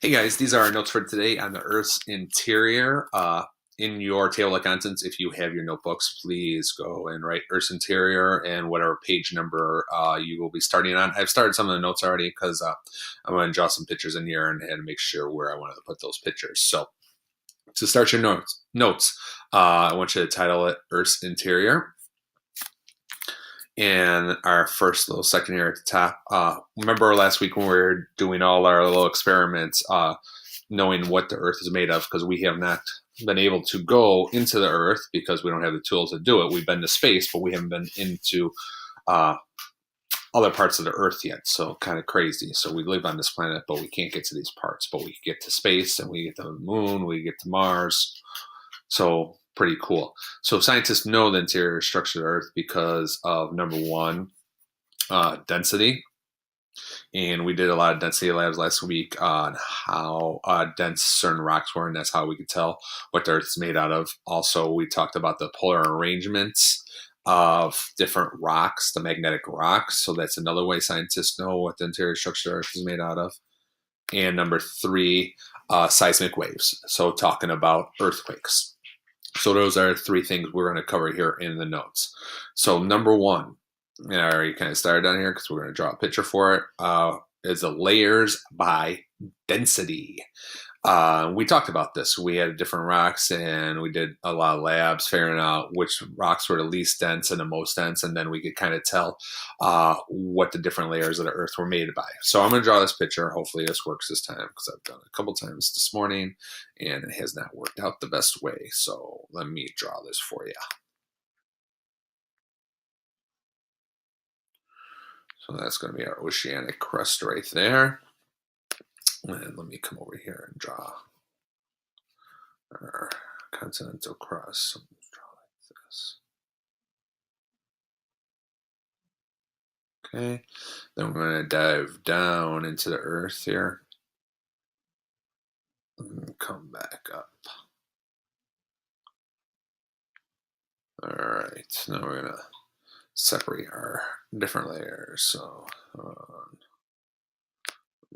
Hey guys, these are our notes for today on the Earth's interior. In your table of contents, if you have your notebooks, please go and write Earth's interior and whatever page number you will be starting on. I've started some of the notes already because I'm going to draw some pictures in here and make sure where I wanted to put those pictures. So to start your notes, I want you to title it Earth's interior. And our first little section here at the top. Remember last week when we were doing all our little experiments, knowing what the Earth is made of, because we have not been able to go into the Earth because we don't have the tools to do it. We've been to space, but we haven't been into other parts of the Earth yet. So kind of crazy. So we live on this planet, but we can't get to these parts. But we get to space, and we get to the moon, we get to Mars. So pretty cool. So scientists know the interior structure of the Earth because of, number one, density. And we did a lot of density labs last week on how dense certain rocks were, and that's how we could tell what the Earth is made out of. Also, we talked about the polar arrangements of different rocks, the magnetic rocks. So that's another way scientists know what the interior structure of the Earth is made out of. And number three, seismic waves. So talking about earthquakes. So those are three things we're going to cover here in the notes. So number one, and I already kind of started down here because we're going to draw a picture for it, is the layers by density. We talked about this. We had different rocks, and we did a lot of labs figuring out which rocks were the least dense and the most dense, and then we could kind of tell what the different layers of the Earth were made by. So I'm going to draw this picture. Hopefully this works this time, because I've done it a couple times this morning, and it has not worked out the best way. So let me draw this for you. So that's going to be our oceanic crust right there. And let me come over here and draw our continental crust. So let's draw like this. Okay, then we're going to dive down into the Earth here and come back up. All right, now we're going to separate our different layers. So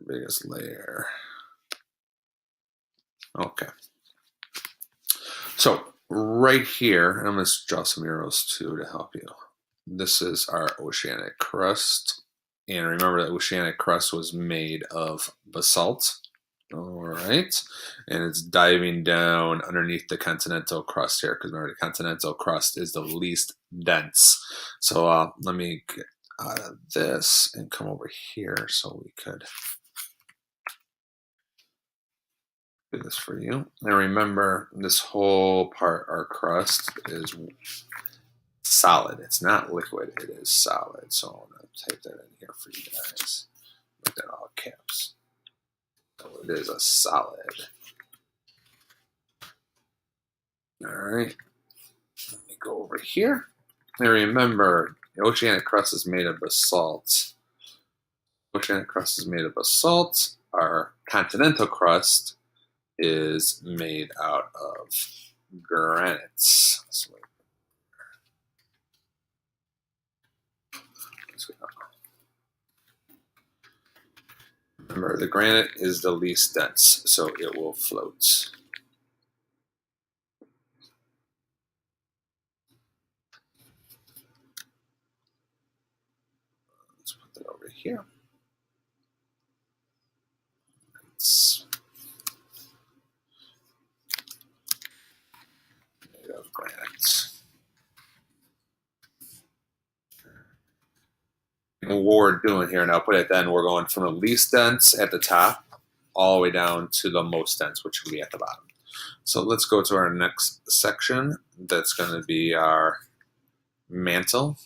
biggest layer. Okay. So right here, I'm going to draw some arrows too to help you. This is our oceanic crust. And remember that oceanic crust was made of basalt. All right. And it's diving down underneath the continental crust here, because remember the continental crust is the least dense. So let me get out of this and come over here so we could do this for you. And remember, this whole part, our crust, is solid. It's not liquid, it is solid. So I'm going to type that in here for you guys. Put that all caps. So it is a solid. All right. Let me go over here. And remember, the oceanic crust is made of basalt. Oceanic crust is made of basalt. Our continental crust is made out of granites. So remember, the granite is the least dense, so it will float. Let's put that over here. It's made of granite. And what we're doing here, and I'll put it then, we're going from the least dense at the top all the way down to the most dense, which will be at the bottom. So let's go to our next section. That's going to be our mantle.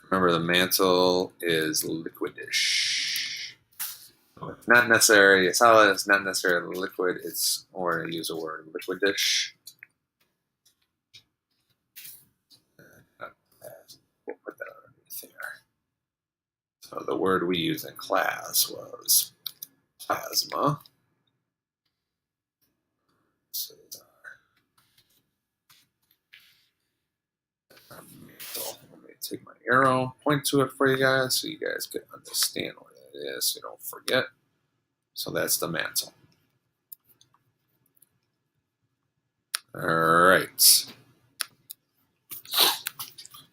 Remember, the mantle is liquidish. It's not necessarily a solid, it's not necessarily liquid, it's, we're going to use the word liquidish. We'll put that underneath there. So the word we used in class was plasma. So let me take my arrow, point to it for you guys so you guys can understand what it is so you don't forget. So that's the mantle. All right.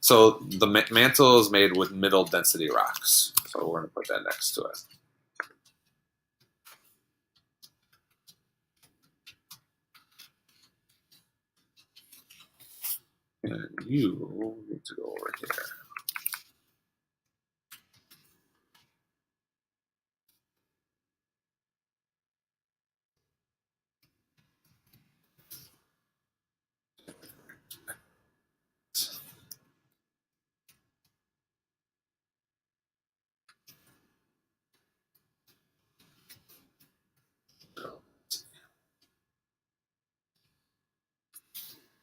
So the mantle is made with middle density rocks. So we're going to put that next to it. And you need to go over here.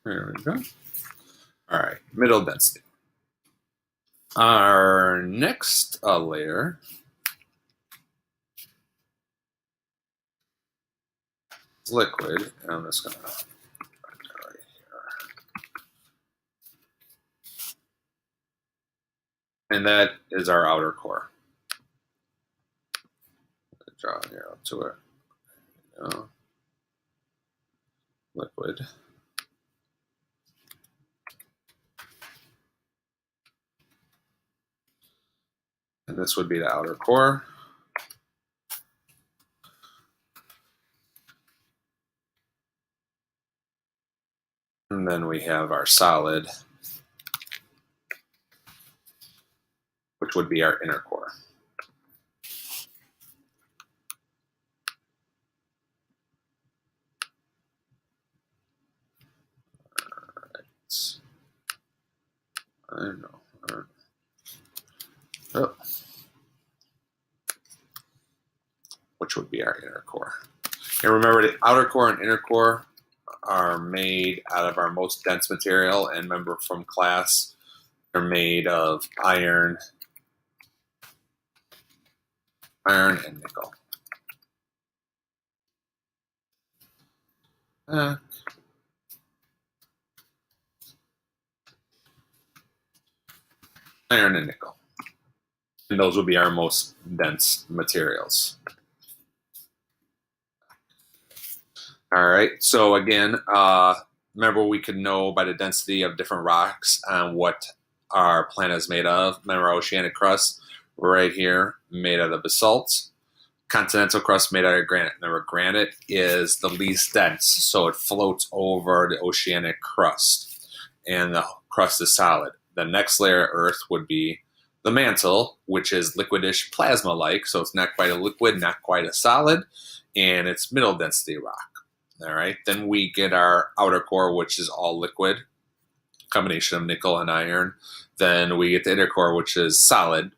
There we go. All right, middle density. Our next layer is liquid, and I'm just going to put that right here. And that is our outer core. Draw an arrow to it. Liquid. And this would be the outer core. And then we have our solid, which would be our inner core. I don't know. Oh. Which would be our inner core. And remember, the outer core and inner core are made out of our most dense material. And remember from class, they're made of iron and nickel. Iron and nickel. And those would be our most dense materials. All right, so again, remember we could know by the density of different rocks what our planet is made of. Remember our oceanic crust right here, made out of basalt. Continental crust made out of granite. Remember, granite is the least dense, so it floats over the oceanic crust, and the crust is solid. The next layer of Earth would be the mantle, which is liquidish plasma-like, so it's not quite a liquid, not quite a solid, and it's middle density rock. All right, then we get our outer core, which is all liquid, combination of nickel and iron. Then we get the inner core, which is solid,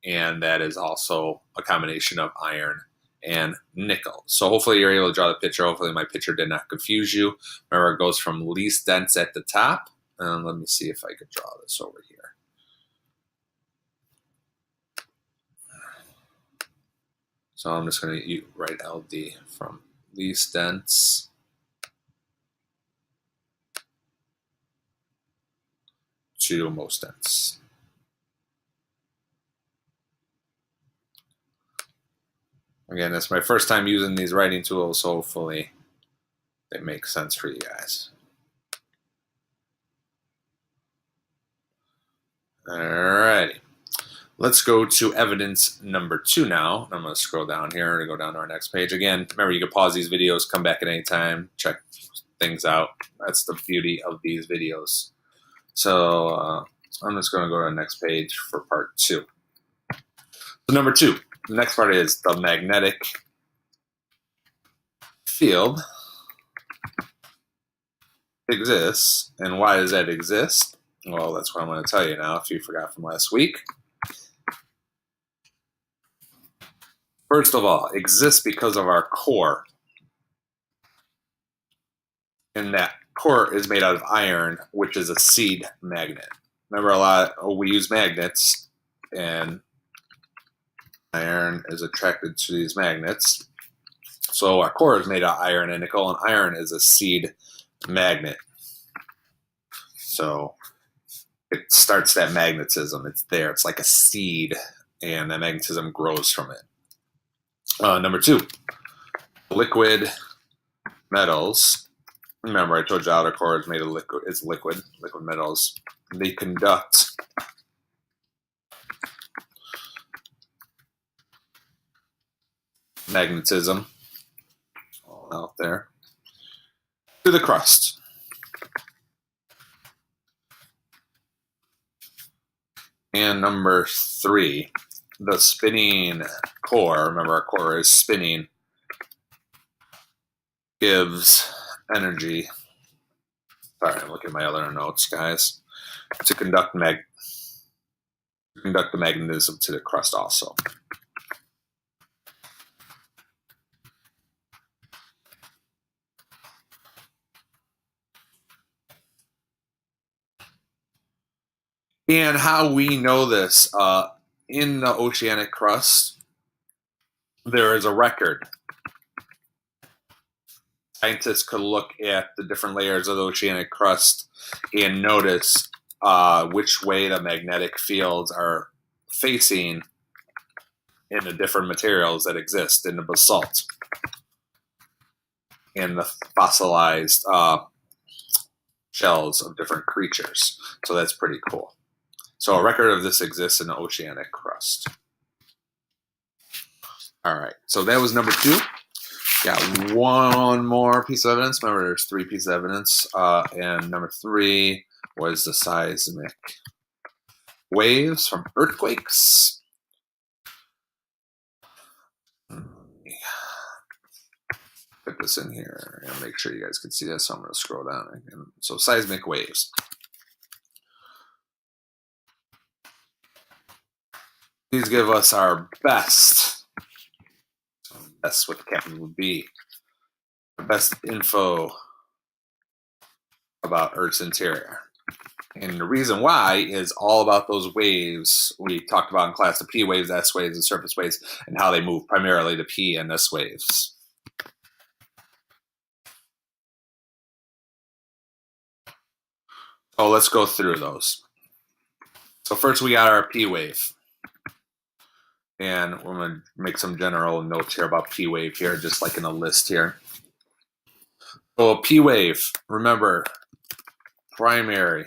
and that is also a combination of iron and nickel. So hopefully you're able to draw the picture. Hopefully my picture did not confuse you. Remember, it goes from least dense at the top. Let me see if I could draw this over here. So I'm just going to write LD from least dense to most dense. Again, it's my first time using these writing tools, so hopefully they make sense for you guys. Alrighty. Let's go to evidence number 2 now. I'm going to scroll down here to go down to our next page. Again, remember, you can pause these videos, come back at any time, check things out. That's the beauty of these videos. So I'm just going to go to the next page for part 2. So number 2, the next part is the magnetic field exists. And why does that exist? Well, that's what I'm going to tell you now if you forgot from last week. First of all, exists because of our core. And that core is made out of iron, which is a seed magnet. Remember, we use magnets, and iron is attracted to these magnets. So our core is made out of iron and nickel, and iron is a seed magnet. So it starts that magnetism. It's there. It's like a seed, and that magnetism grows from it. Number 2, liquid metals. Remember, I told you outer core is made of liquid. It's liquid metals. They conduct magnetism out there to the crust. And number 3, the spinning core. Remember, our core is spinning. Gives energy. Sorry, I'm looking at my other notes, guys. To conduct the magnetism to the crust also. And how we know this, in the oceanic crust, there is a record. Scientists could look at the different layers of the oceanic crust and notice which way the magnetic fields are facing in the different materials that exist in the basalt and the fossilized shells of different creatures. So that's pretty cool. So a record of this exists in the oceanic crust. All right, so that was number 2. Got one more piece of evidence. Remember, there's 3 pieces of evidence. And number 3 was the seismic waves from earthquakes. Put this in here and make sure you guys can see this. So I'm going to scroll down again. So seismic waves. These give us our best. That's what the capital would be. The best info about Earth's interior. And the reason why is all about those waves we talked about in class, the P waves, S waves, and surface waves, and how they move, primarily the P and S waves. So let's go through those. So first we got our P wave. And we're going to make some general notes here about P wave here, just like in a list here. So a P wave, remember, primary.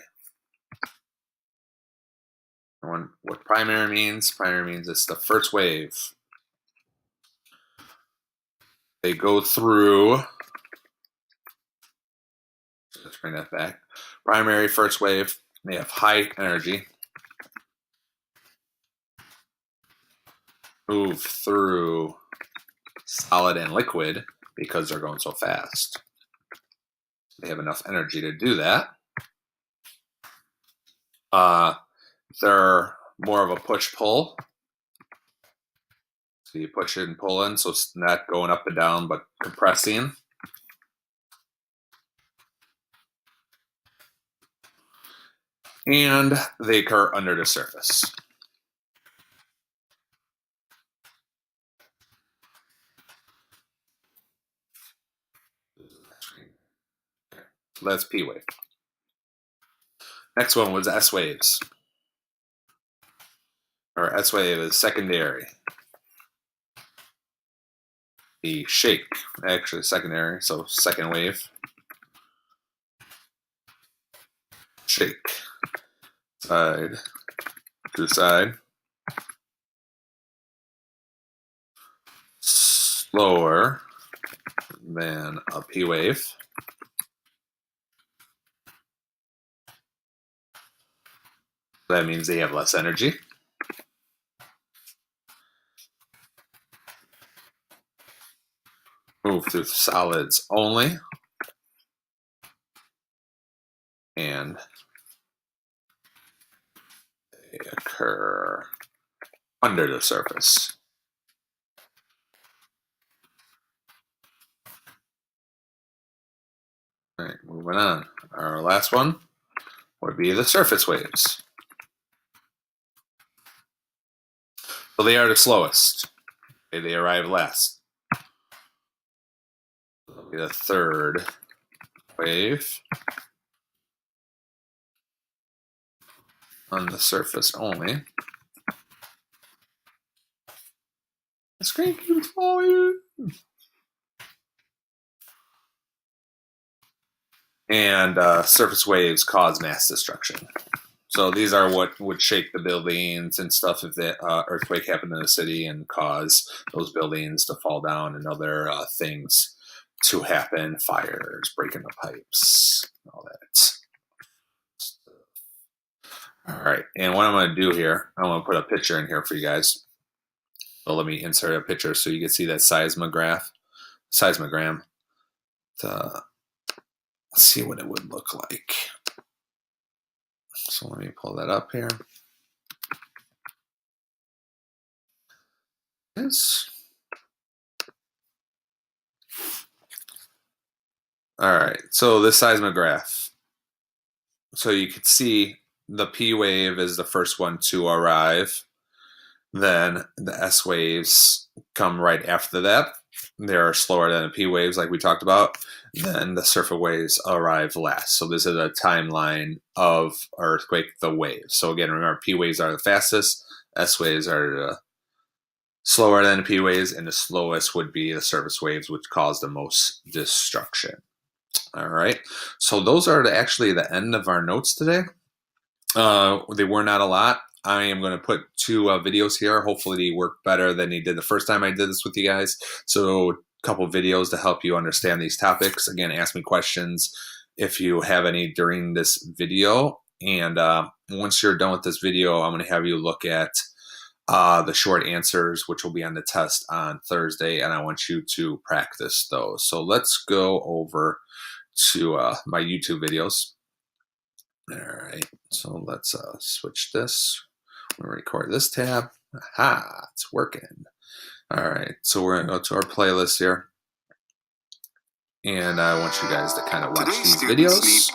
What primary means? Primary means it's the first wave. They go through, let's bring that back. Primary first wave, they have high energy. Move through solid and liquid because they're going so fast. They have enough energy to do that. They're more of a push-pull. So you push it and pull in, so it's not going up and down, but compressing. And they occur under the surface. So that's P wave. Next one was S waves. Or S wave is secondary. The shake, actually secondary, so second wave. Shake. Side to side. Slower than a P wave. That means they have less energy. Move through solids only. And they occur under the surface. All right, moving on. Our last one would be the surface waves. So they are the slowest. Okay, they arrive last. That'll be the third wave. on the surface only. The screen keeps falling. And surface waves cause mass destruction. So these are what would shake the buildings and stuff if the earthquake happened in the city and cause those buildings to fall down and other things to happen, fires, breaking the pipes, all that. All right, and what I'm going to do here, I'm going to put a picture in here for you guys. So let me insert a picture so you can see that seismogram. Let's see what it would look like. So let me pull that up here. Yes. All right, so this seismograph. So you can see the P wave is the first one to arrive. Then the S waves come right after that. They're slower than the P waves, like we talked about. Then the surface waves arrive last. So this is a timeline of earthquake, the waves. So again, remember, P waves are the fastest. S waves are the slower than the P waves, and the slowest would be the surface waves, which cause the most destruction. All right. So those are actually the end of our notes today. They were not a lot. I am going to put 2 videos here. Hopefully they work better than they did the first time I did this with you guys. So a couple videos to help you understand these topics. Again, ask me questions if you have any during this video. And once you're done with this video, I'm going to have you look at the short answers, which will be on the test on Thursday. And I want you to practice those. So let's go over to my YouTube videos. All right, so let's switch this. I'm gonna record this tab. Aha, it's working. All right, so we're gonna go to our playlist here. And I want you guys to kind of watch these videos.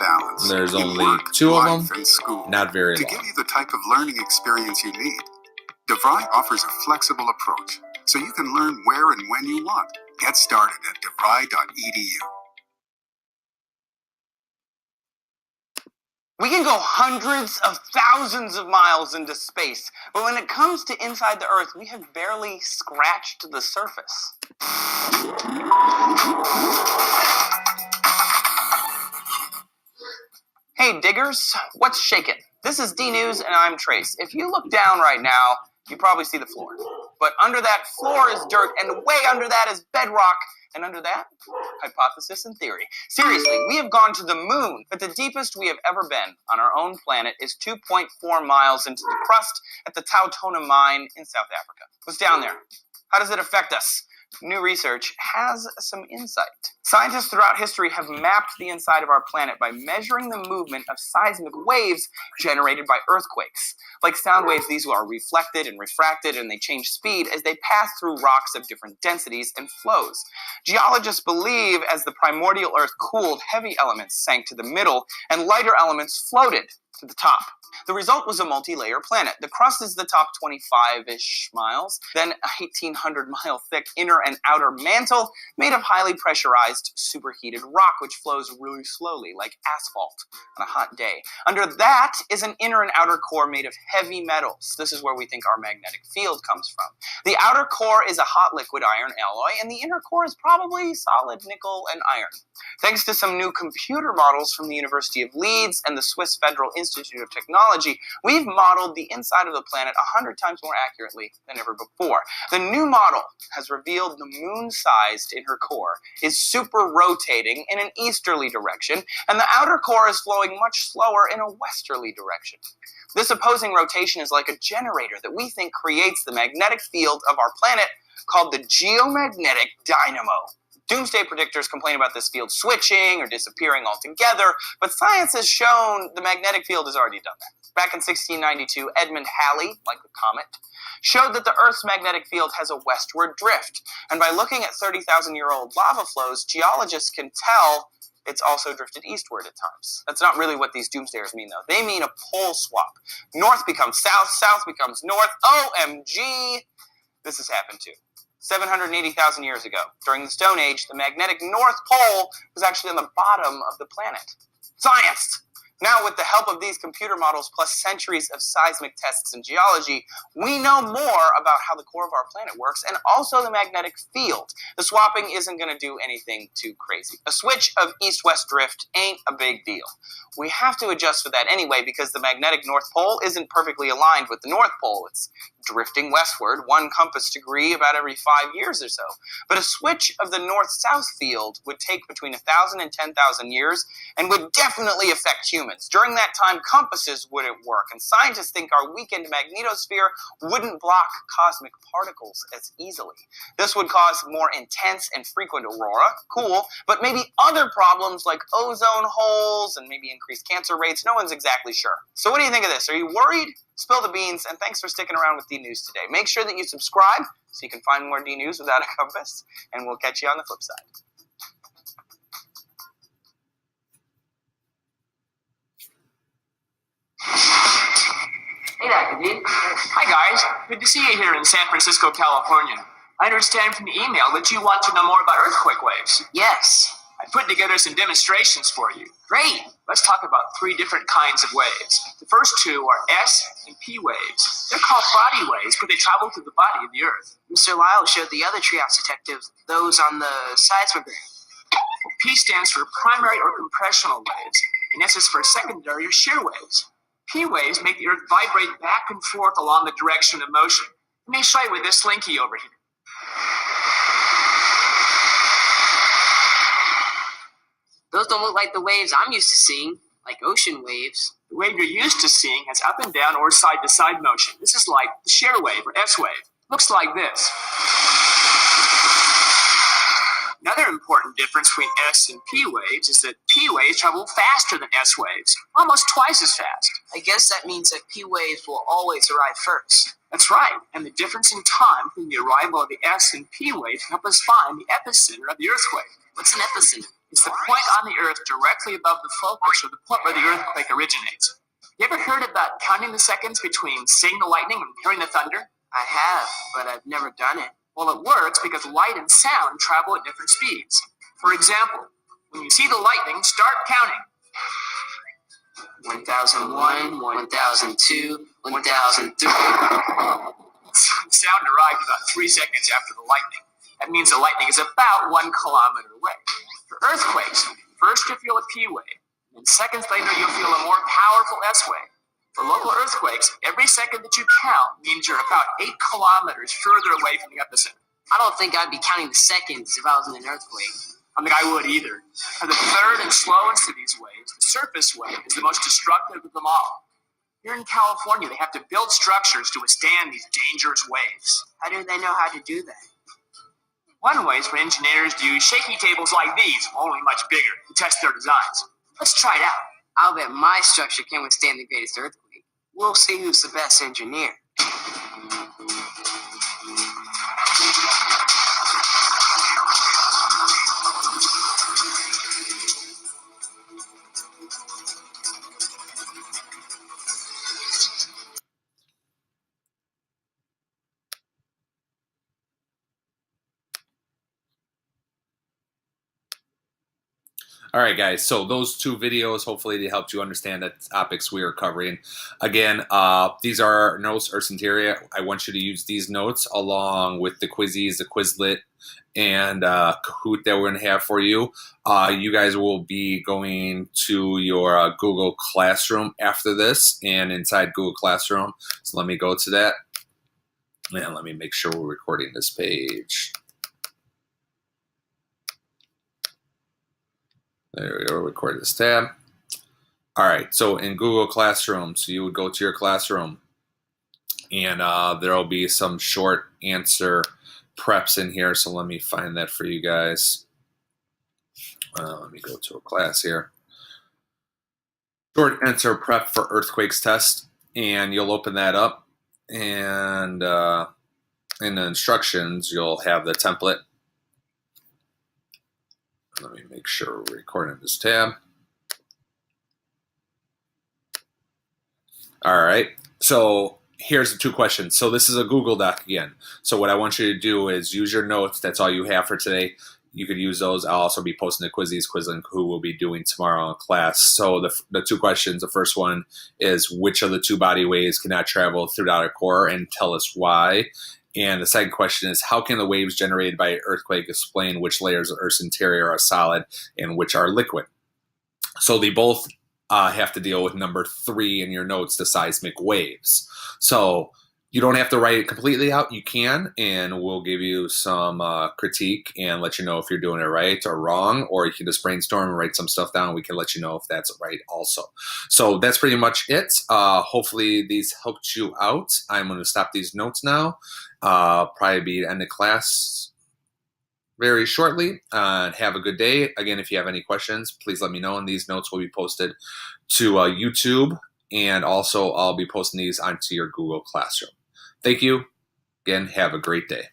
There's only 2 of them, not very long. To give you the type of learning experience you need, DeVry offers a flexible approach, so you can learn where and when you want. Get started at devry.edu. We can go hundreds of thousands of miles into space, but when it comes to inside the Earth, we have barely scratched the surface. Hey diggers, what's shaking? This is D-News and I'm Trace. If you look down right now, you probably see the floor. But under that floor is dirt, and way under that is bedrock, and under that, hypothesis and theory. Seriously, we have gone to the moon, but the deepest we have ever been on our own planet is 2.4 miles into the crust at the Tautona mine in South Africa. What's down there? How does it affect us? New research has some insight. Scientists throughout history have mapped the inside of our planet by measuring the movement of seismic waves generated by earthquakes. Like sound waves, these are reflected and refracted, and they change speed as they pass through rocks of different densities and flows. Geologists believe as the primordial Earth cooled, heavy elements sank to the middle, and lighter elements floated to the top. The result was a multi-layer planet. The crust is the top 25-ish miles, then a 1,800-mile thick inner and outer mantle made of highly pressurized, superheated rock, which flows really slowly, like asphalt on a hot day. Under that is an inner and outer core made of heavy metals. This is where we think our magnetic field comes from. The outer core is a hot liquid iron alloy, and the inner core is probably solid nickel and iron. Thanks to some new computer models from the University of Leeds and the Swiss Federal Institute of Technology, we've modeled the inside of the planet 100 times more accurately than ever before. The new model has revealed the moon-sized inner core is super rotating in an easterly direction, and the outer core is flowing much slower in a westerly direction. This opposing rotation is like a generator that we think creates the magnetic field of our planet called the geomagnetic dynamo. Doomsday predictors complain about this field switching or disappearing altogether, but science has shown the magnetic field has already done that. Back in 1692, Edmund Halley, like the comet, showed that the Earth's magnetic field has a westward drift. And by looking at 30,000-year-old lava flows, geologists can tell it's also drifted eastward at times. That's not really what these doomsdayers mean, though. They mean a pole swap. North becomes south, south becomes north. OMG! This has happened too. 780,000 years ago, during the Stone Age, the magnetic North Pole was actually on the bottom of the planet. Science! Now, with the help of these computer models plus centuries of seismic tests in geology, we know more about how the core of our planet works and also the magnetic field. The swapping isn't going to do anything too crazy. A switch of east-west drift ain't a big deal. We have to adjust for that anyway because the magnetic North Pole isn't perfectly aligned with the North Pole. It's drifting westward 1 compass degree about every 5 years or so. But a switch of the north-south field would take between 1,000 and 10,000 years and would definitely affect humans. During that time, compasses wouldn't work, and scientists think our weakened magnetosphere wouldn't block cosmic particles as easily. This would cause more intense and frequent aurora, cool, but maybe other problems like ozone holes and maybe increased cancer rates. No one's exactly sure. So what do you think of this? Are you worried? Spill the beans, and thanks for sticking around with D News today. Make sure that you subscribe so you can find more D News without a compass, and we'll catch you on the flip side. Hey there, David. Hi, guys. Good to see you here in San Francisco, California. I understand from the email that you want to know more about earthquake waves. Yes. I put together some demonstrations for you. Great. Let's talk about 3 different kinds of waves. The first 2 are S and P waves. They're called body waves, but they travel through the body of the Earth. Mr. Lyle showed the other treehouse detectives those on the seismogram. P stands for primary or compressional waves, and S is for secondary or shear waves. P waves make the Earth vibrate back and forth along the direction of motion. Let me show you with this slinky over here. Those don't look like the waves I'm used to seeing, like ocean waves. The wave you're used to seeing has up and down or side-to-side motion. This is like the shear wave or S wave. Looks like this. Another important difference between S and P waves is that P waves travel faster than S waves, almost twice as fast. I guess that means that P waves will always arrive first. That's right, and the difference in time between the arrival of the S and P waves can help us find the epicenter of the earthquake. What's an epicenter? It's the point on the Earth directly above the focus or the point where the earthquake originates. You ever heard about counting the seconds between seeing the lightning and hearing the thunder? I have, but I've never done it. Well, it works because light and sound travel at different speeds. For example, when you see the lightning, start counting. 1001, 1002, 1003. Sound arrived about 3 seconds after the lightning. That means the lightning is about 1 kilometer away. For earthquakes, first you feel a P wave, and seconds later you'll feel a more powerful S wave. For local earthquakes, every second that you count means you're about 8 kilometers further away from the epicenter. I don't think I'd be counting the seconds if I was in an earthquake. I don't think I would either. For the third and slowest of these waves, the surface wave is the most destructive of them all. Here in California, they have to build structures to withstand these dangerous waves. How do they know how to do that? One way is for engineers to use shaky tables like these, only much bigger, to test their designs. Let's try it out. I'll bet my structure can withstand the greatest earthquake. We'll see who's the best engineer. All right, guys. So those 2 videos, hopefully they helped you understand the topics we are covering. Again, these are notes or Centeria. I want you to use these notes along with the Quizzies, the Quizlet, and Kahoot that we're going to have for you. You guys will be going to your Google Classroom after this and inside Google Classroom. So let me go to that. And let me make sure we're recording this page. There we go, record this tab. All right, so in Google Classroom, so you would go to your classroom and there'll be some short answer preps in here. So let me find that for you guys. Let me go to a class here. Short answer prep for earthquakes test. And you'll open that up and in the instructions, you'll have the template. Let me make sure we're recording this tab. All right, so here's the 2 questions. So this is a Google Doc again. So what I want you to do is use your notes. That's all you have for today. you could use those. I'll also be posting the Quizlink who we'll be doing tomorrow in class. So the two questions, the first one is which of the two body waves cannot travel through the outer core, and tell us why. And the second question is, how can the waves generated by an earthquake explain which layers of Earth's interior are solid and which are liquid? So they both have to deal with number 3 in your notes, the seismic waves. So you don't have to write it completely out. You can, and we'll give you some critique and let you know if you're doing it right or wrong, or you can just brainstorm and write some stuff down. We can let you know if that's right also. So that's pretty much it. Hopefully these helped you out. I'm going to stop these notes now. Probably be end the class very shortly. Have a good day. Again, if you have any questions, please let me know, and these notes will be posted to YouTube, and also I'll be posting these onto your Google Classroom. Thank you. Again, have a great day.